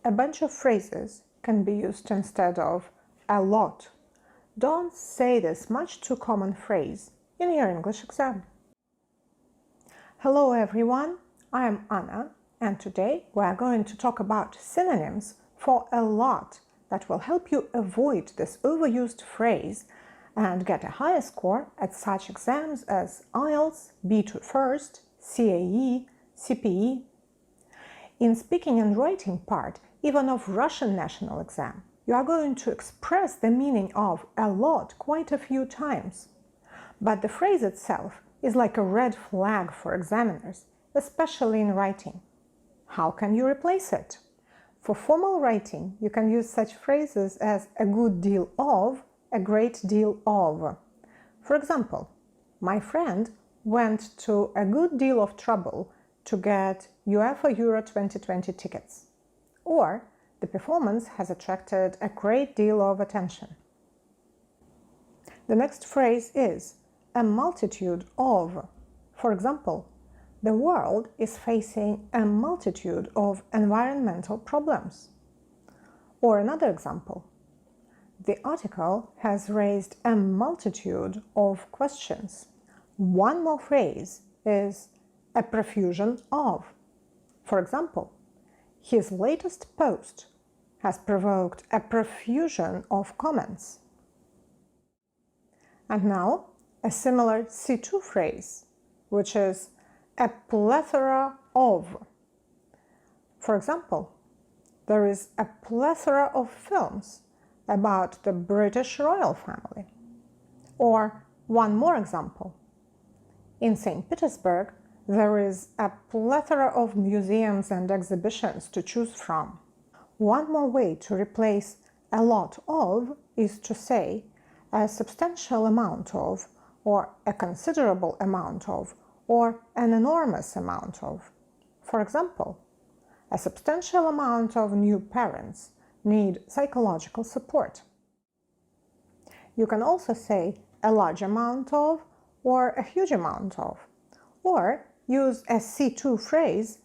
A bunch of phrases can be used instead of a lot. Don't say this much too common phrase in your English exam. Hello everyone, I am Anna, and today we are going to talk about synonyms for a lot that will help you avoid this overused phrase and get a higher score at such exams as IELTS, B2 First, CAE, CPE. In speaking and writing part, even of Russian national exam, you are going to express the meaning of a lot quite a few times. But the phrase itself is like a red flag for examiners, especially in writing. How can you replace it? For formal writing, you can use such phrases as a good deal of, a great deal of. For example, my friend went to a good deal of trouble to get UEFA Euro 2020 tickets. Or, the performance has attracted a great deal of attention. The next phrase is a multitude of. For example, the world is facing a multitude of environmental problems. Or another example, the article has raised a multitude of questions. One more phrase is a profusion of. For example, his latest post has provoked a profusion of comments. And now, a similar C2 phrase, which is a plethora of. For example, there is a plethora of films about the British royal family. Or one more example. In St. Petersburg, there is a plethora of museums and exhibitions to choose from. One more way to replace a lot of is to say a substantial amount of, or a considerable amount of, or an enormous amount of. For example, a substantial amount of new parents need psychological support. You can also say a large amount of, or a huge amount of, or use a C2 phrase,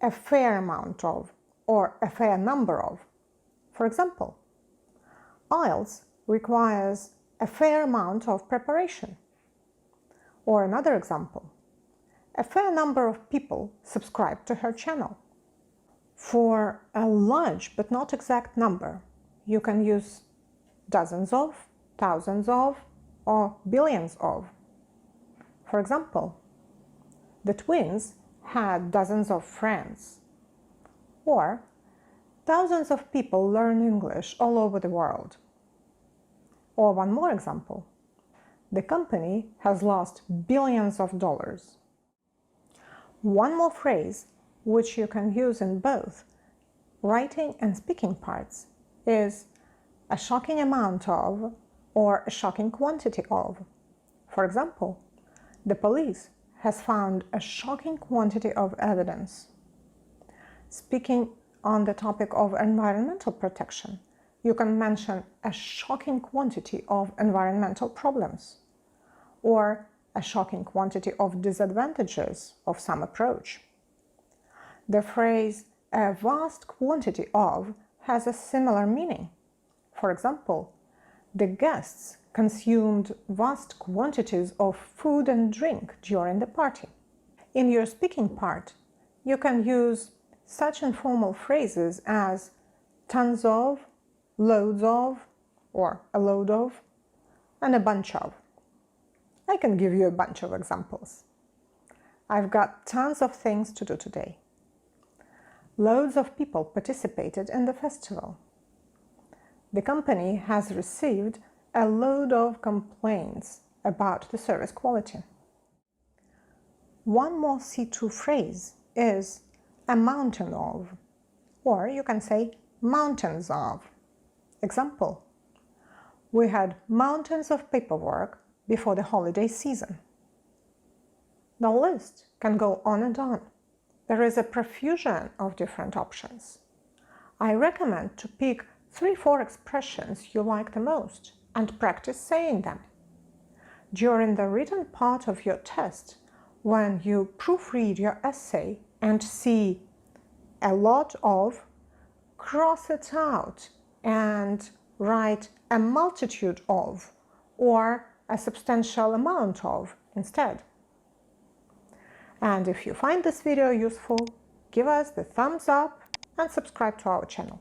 a fair amount of, or a fair number of. For example, IELTS requires a fair amount of preparation. Or another example, a fair number of people subscribe to her channel. For a large but not exact number, you can use dozens of, thousands of, or billions of. For example, the twins had dozens of friends. Or, thousands of people learn English all over the world. Or one more example. The company has lost billions of dollars. One more phrase, which you can use in both writing and speaking parts, is a shocking amount of, or a shocking quantity of. For example, the police has found a shocking quantity of evidence. Speaking on the topic of environmental protection, you can mention a shocking quantity of environmental problems, or a shocking quantity of disadvantages of some approach. The phrase a vast quantity of has a similar meaning. For example, the guests consumed vast quantities of food and drink during the party. In your speaking part, you can use such informal phrases as tons of, loads of, or a load of, and a bunch of. I can give you a bunch of examples. I've got tons of things to do today. Loads of people participated in the festival. The company has received a load of complaints about the service quality. One more C2 phrase is a mountain of, or you can say mountains of. Example, we had mountains of paperwork before the holiday season. The list can go on and on. There is a profusion of different options. I recommend to pick 3-4 expressions you like the most and practice saying them. During the written part of your test, when you proofread your essay and see a lot of, cross it out and write a multitude of or a substantial amount of instead. And if you find this video useful, give us the thumbs up and subscribe to our channel.